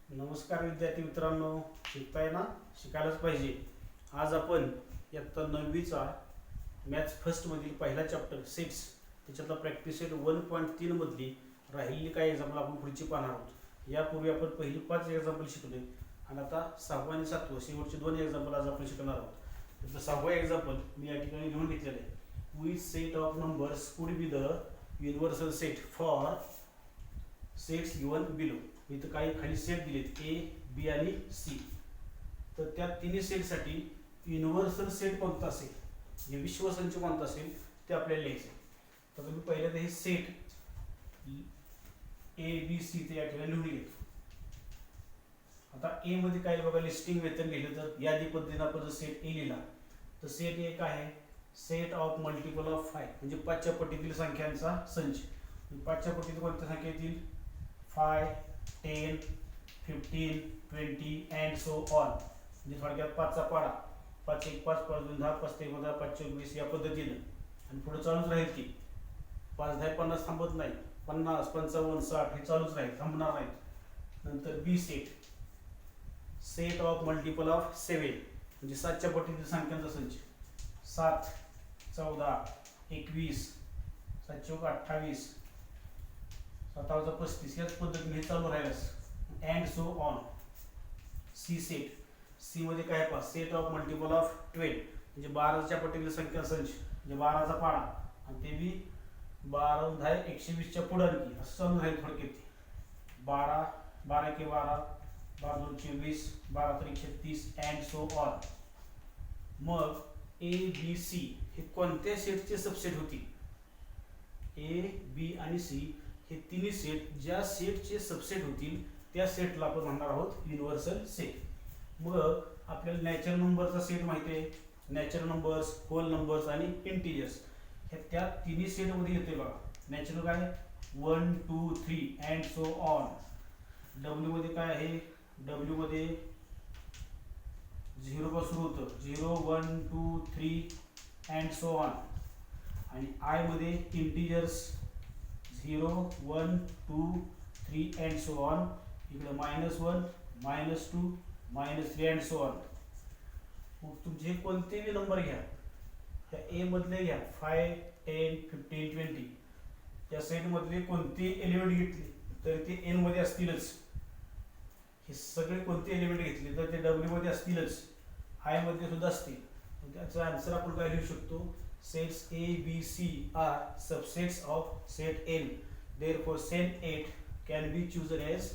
नमस्कार विद्यार्थी मित्रांनो, शिकताय ना? शिकायलाच पाहिजे. आज आपण इयत्ता 9वीचा मॅथ्स फर्स्टमधील पहिला चॅप्टर सेट्स त्याच्यातला प्रॅक्टिस सेट 1.3 मधली राहिलेली काही एक्झाम्पल आपण पुढची पाहणार आहोत. यापूर्वी आपण पहिली 5 एक्झाम्पल शिकलोय आणि आता 6वा आणि 7वा शेवटचे 2 एक्झाम्पल आज आपण शिकणार आहोत. त्यातलं 6वं एक्झाम्पल मी या ठिकाणी लिहून घेतलेलं आहे. विच सेट ऑफ नंबर्स कुड be the universal set for sets given below. इथं काही खाली सेट दिलेत ए, बी आणि सी. तर त्या तिन्ही सेटसाठी युनिव्हर्सल सेट कोणता असेल, म्हणजे विश्वसंच कोणता असेल ते आपल्याला लिहायचं. तर तुम्ही पहिल्यांदा हे सेट ए बी सी ते या ठिकाणी लिहून घेतो. आता ए मध्ये काय बघा, लिस्टिंग वेतन लिहिलं तर यादी पद्धतीने आपण जर सेट ए लिहिला तर सेट ए काय आहे, सेट ऑफ मल्टिपल ऑफ 5 म्हणजे 5च्या पटीतील संख्यांचा संच. 5च्या पटीतील कोणत्या संख्या येतील, 5, 10, 15, 20 अँड सो ऑन. म्हणजे थोडक्यात 5चा पाडा, 5 1 5 5 2 10 5 3 10 5 24 या पद्धतीनं आणि पुढे चालूच राहील की 5 10 50 थांबत नाही, 50 55 60 हे चालूच राहील, थांबणार नाही. नंतर B set, set of multiple of 7 म्हणजे 7च्या पटीतील संख्यांचा संच. 7 14 21 7 चौक 28 7 35 याच पद्धतीने हे चालू राहिलंच and so on. C set, C मध्ये काय पहा, सेट ऑफ मल्टिपल ऑफ 12 म्हणजे 12च्या पटीतील संख्या संच म्हणजे 12चा पाडा आणि ते बी 12 10 120च्या पुढे आणखी असं चालू राहील थोडक्यात. 12 12 के 12 12 2 24 12 3 36 अँड सो ऑन. मग ए बी सी हे कोणत्या सेटचे सबसेट होतील, ए बी आणि सी हे तिन्ही सेट ज्या सेटचे सबसेट होतील त्या सेटला आपण म्हणणार आहोत युनिव्हर्सल सेट. मग आपल्याला नॅचरल नंबरचा सेट माहिती आहे, नॅचरल नंबर्स, होल नंबर्स आणि इंटिजर्स हे त्या तिन्ही सेटमध्ये येते बघा. नॅचरल काय 1 2 3 अँड सो ऑन. डब्ल्यू मध्ये काय आहे, डब्ल्यू मध्ये 0 पासून होतं 0 1 2 3 अँड सो ऑन. आणि आय मध्ये इंटिजर्स 0 1 2 3 अँड सो ऑन. इकडे -1 -2 -3 अँड सो ऑन. मग तुमचे कोणतेही नंबर घ्या, त्या ए मधले घ्या 5 10 15 20 या सेट मधले कोणते एलिमेंट घेतले तर ते एन मध्ये असतीलच. हे सगळे कोणते एलिमेंट घेतले तर ते डब्ल्यू मध्ये असतीलच, आय मध्ये सुद्धा असतील. त्याचा आन्सर आपण काय लिहू शकतो, sets A B C are subsets of set N, therefore set 8 can be chosen as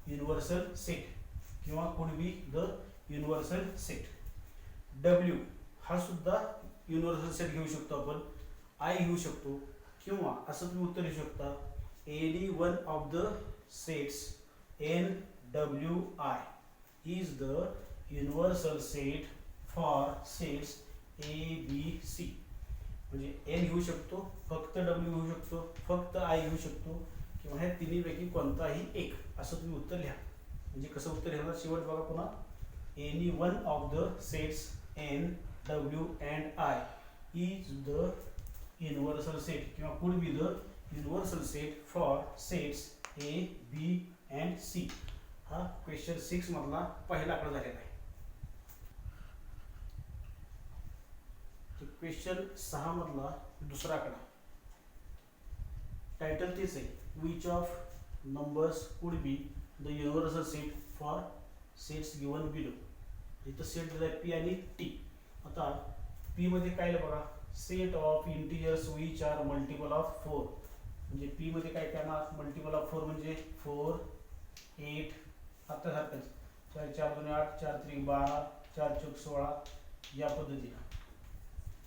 universal set किंवा could be the universal set. W हा सुद्धा युनिव्हर्सल सेट घेऊ शकतो आपण, आय घेऊ शकतो किंवा असं तुम्ही उत्तर लिहू शकता, any one of the sets N W I is the universal set for sets A B C. म्हणजे एन घेऊ शकतो, फक्त डब्ल्यू घेऊ शकतो, फक्त आय घेऊ शकतो किंवा ह्या तिन्हीपैकी कोणताही एक असं तुम्ही उत्तर लिहा. म्हणजे कसं उत्तर लिहिणार, शेवट बघा पुन्हा, any one of the sets N W and I is the universal set किंवा could be the universal set for sets A B and C. हा क्वेश्चन 6 मधला पहिला आकडा झालेला आहे. क्वेश्चन 6 मधला दुसरा आकडा, टायटल तेच आहे, विच ऑफ नंबर्स कुड be the universal set for sets given below. इथं सेट दिलाय पी आणि टी. आता पी मध्ये काय बघा, set of integers which are multiple of 4 म्हणजे पी मध्ये काय करणार, मल्टिपल ऑफ 4 म्हणजे 4 8 आता सारखंच 4 4 2 8 4 3 12 4 चौक 16 या पद्धतीने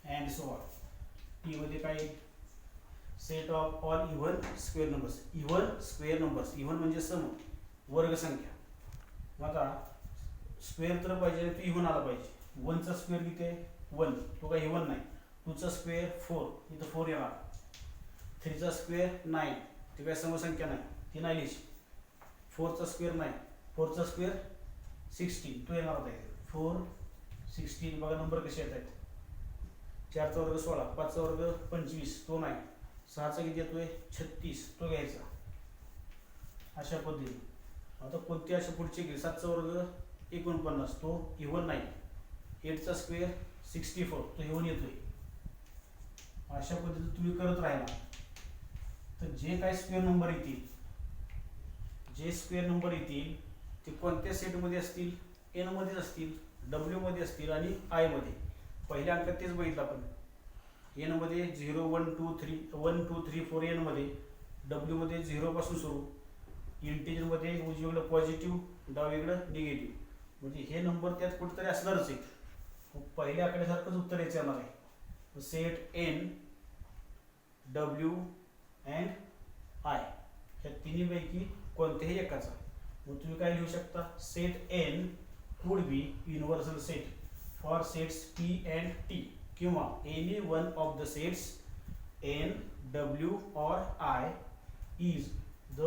अँड सो ऑन. टी मध्ये काय, set of all even square numbers, even square numbers, even म्हणजे सम वर्ग संख्या. मग आता स्क्वेअर तर पाहिजे तो इव्हन आला पाहिजे. 1 चा स्क्वेअर किती आहे 1, तो काय इव्हन नाही. 2 चा स्क्वेअर 4, इथं 4 येणार. 3 चा स्क्वेअर 9, ती काय समसंख्या नाही, ती नाही लिहायची. 4 चा स्क्वेअर नाही, 4 चा स्क्वेअर 16, तो येणार होता. 4 16 बघा नंबर कसे येत आहेत. 4 चा वर्ग 16, 5 चा वर्ग 25, तो नाही. 6 चा किती येतोय 36, तो घ्यायचा. अशा पद्धतीने आता कोणते असे पुढचे गेले 7चा वर्ग 49 तो इव्हन नाही, 8चा स्क्वेअर 64 तो इव्हन येतोय. अशा पद्धतीने तुम्ही करत राहिला तर जे काय स्क्वेअर नंबर येतील, जे स्क्वेअर नंबर येतील ते कोणत्या सेटमध्ये असतील, एन मध्येच असतील, डब्ल्यू मध्ये असतील आणि आय मध्ये. पहिल्या अंकात तेच बघितलं आपण, एन मध्ये 0 1 2 3 1 2 3 4 एन मध्ये, डब्ल्यू मध्ये 0 पासून सुरू, इंटिजर मध्ये उजवीकडे पॉझिटिव्ह डावीकडे निगेटिव्ह, म्हणजे हे नंबर त्यात कुठेतरी असणारच आहेत. पहिल्या आकड्यासारखंच उत्तर यायचं येणार आहे. Set N W and I ह्या तिन्हीपैकी कोणत्याही एकाचा. मग तुम्ही काय लिहू शकता, set N could be universal set for sets P and T, किंवा any one of the sets N W और I is the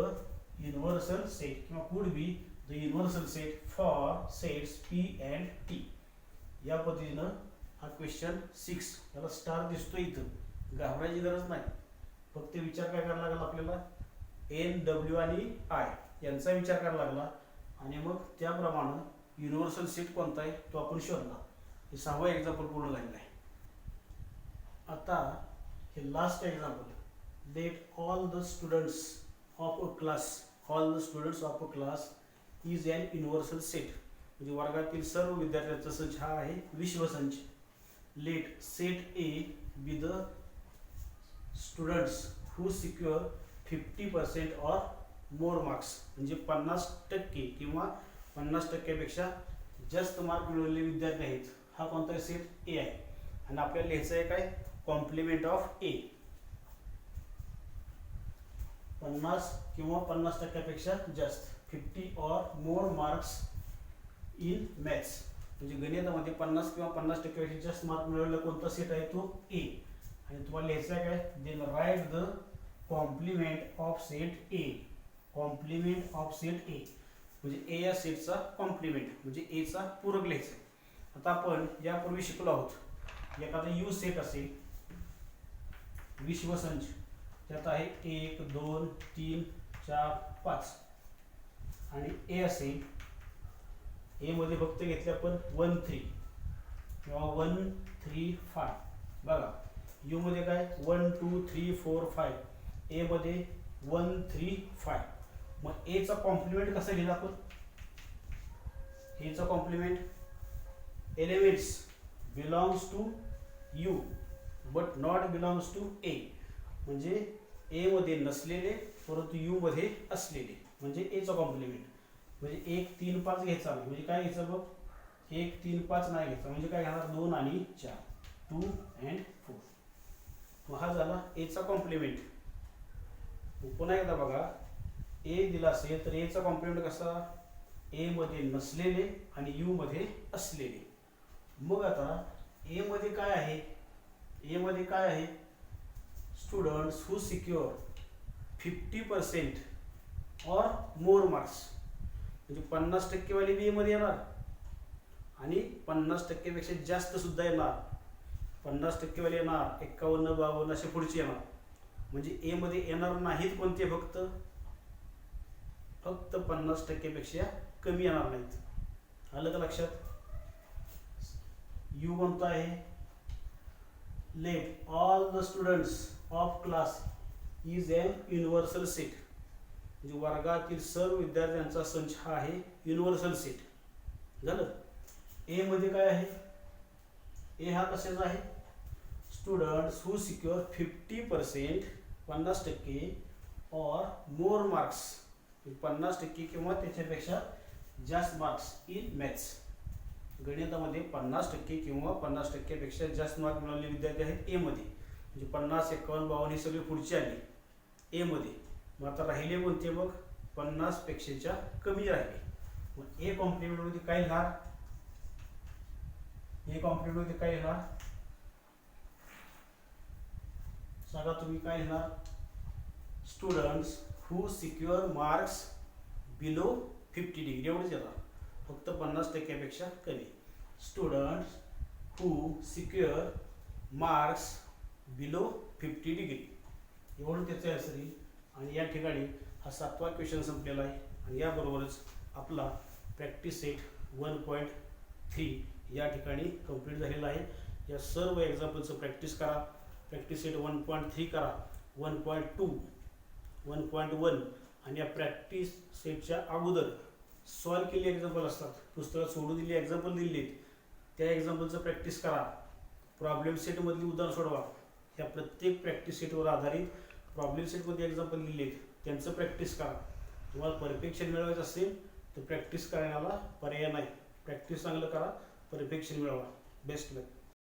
universal set, किंवा could be the universal set for sets P and T. या पद्धतीनं हा question 6, याला star दिसतोय इथं, घाबरायची गरज नाही. फक्त विचार काय करायला लागला आपल्याला, एन डब्ल्यू आणि आय यांचा विचार करायला लागला आणि मग त्याप्रमाणे युनिव्हर्सल सेट कोणता आहे तो आपण शोधला. हे 6वं एक्झाम्पल पूर्ण झालेलं आहे. आता हे last example, let all the students of a class, all the students of a class is an universal set, म्हणजे वर्गातील सर्व विद्यार्थ्यांचा संच हा आहे विश्वसंच. Let set A be the students who secure 50% और मोर मार्क्स, म्हणजे 50% किंवा 50%पेक्षा जास्त मार्क मिळवलेले विद्यार्थी आहेत. हा कोणता सेट ए आहे आणि आपल्याला लिहायचं आहे काय, कॉम्प्लिमेंट ऑफ ए. 50 किंवा 50%पेक्षा जास्त, 50 और मोर मार्क्स इन मॅथ्स, म्हणजे गणितामध्ये 50 किंवा 50%पेक्षा जास्त मार्क मिळवलेला कोणता सेट आहे तो ए. आणि तुम्हाला लिहायचं आहे काय, then write the complement of set A, complement of set A, म्हणजे ए या सेटचा कॉम्प्लिमेंट म्हणजे ए चा पूरक लिहायचा. आता आपण यापूर्वी शिकलो आहोत, एखादा यू सेट असेल विश्वसंच, त्यात आहे 1 2 3 4 5, आणि ए असेल, ए मध्ये फक्त घेतले आपण 1 3 किंवा 1 3 5. बघा यू मध्ये काय 1 2 3 4 5, ए मध्ये 1 3 5. मग ए चा कॉम्प्लिमेंट कसा लिहिला आपण, ए चा complement elements belongs to U but not belongs to A, म्हणजे ए मध्ये नसलेले परंतु यू मध्ये असलेले, म्हणजे ए चा कॉम्प्लिमेंट. म्हणजे 1 3 5 घ्यायचा नाही, म्हणजे काय घ्यायचं बघ, 1 3 5 नाही घ्यायचा, म्हणजे काय घेणार 2 आणि 4, 2 and 4. मग हा झाला ए चा कॉम्प्लिमेंट. पुन्हा एकदा बघा, ए दिला असेल तर ए चा कॉम्प्लिमेंट कसा, ए मध्ये नसलेले आणि यू मध्ये असलेले. मग आता ए मध्ये काय आहे, ए मध्ये काय आहे, स्टुडंट्स हू सिक्युअर 50% और मोर मार्क्स, म्हणजे 50% वाली बी ए मध्ये येणार आणि 50% पेक्षा जास्त सुद्धा येणार, 50% वाले येणार, 51 52 असे पुढचे येणार. म्हणजे ए मध्ये येणार नाहीत कोणते, फक्त 50% पेक्षा कमी येणार नाहीत. आलं का लक्षात. यू कोणता आहे, late all the students of class is an universal set, म्हणजे वर्गातील सर्व विद्यार्थ्यांचा संच हा आहे युनिव्हर्सल सेट. झालं. ए मध्ये काय आहे, ए हा कशाचा आहे, स्टुडंट्स हू सिक्युअर 50% 50% और मोर मार्क्स 50% किंवा त्याच्यापेक्षा जास्त मार्क्स इन मॅथ्स. गणितामध्ये 50% किंवा 50% पेक्षा जास्त मार्क मिळवलेले विद्यार्थी आहेत ए मध्ये, म्हणजे 50 51 52 हे सगळे पुढचे आले ए मध्ये. मग आता राहिले कोणते बघ, 50 पेक्षाच्या कमी राहिले. मग ए कॉम्प्लिमेंट मध्ये काय लिहिणार, ए कॉम्प्लिमेंट मध्ये काय लिहिणार सांगा तुम्ही, काय लिहिणार, students who secure marks below 50 degree एवढंच येणार, फक्त 50% पेक्षा कमी. Students who secure marks below 50 degree एवढं त्याचं आन्सर येईल. आणि या ठिकाणी हा 7वा क्वेश्चन संपलेला आहे. आणि याबरोबरच आपला प्रॅक्टिस सेट 1.3 या ठिकाणी कंप्लीट झालेला आहे. या सर्व एक्झाम्पलचं प्रॅक्टिस करा. प्रॅक्टिस सेट 1.3 करा, 1.2, 1.1 आणि या प्रॅक्टिस सेटच्या अगोदर सॉल्व केलेले एक्झाम्पल असतात, पुस्तकात सोडून दिलेली एक्झाम्पल दिलेली त्या एक्झाम्पलचं प्रॅक्टिस करा. प्रॉब्लेम सेटमधली उदाहरण सोडवा. ह्या प्रत्येक प्रॅक्टिस सेटवर आधारित प्रॉब्लेम सेटमध्ये एक्झाम्पल दिले त्यांचं प्रॅक्टिस करा. तुम्हाला परफेक्शन मिळवायचं असेल तर प्रॅक्टिस करण्याला पर्याय नाही. प्रॅक्टिस चांगलं करा, परफेक्शन मिळवा. बेस्ट लक.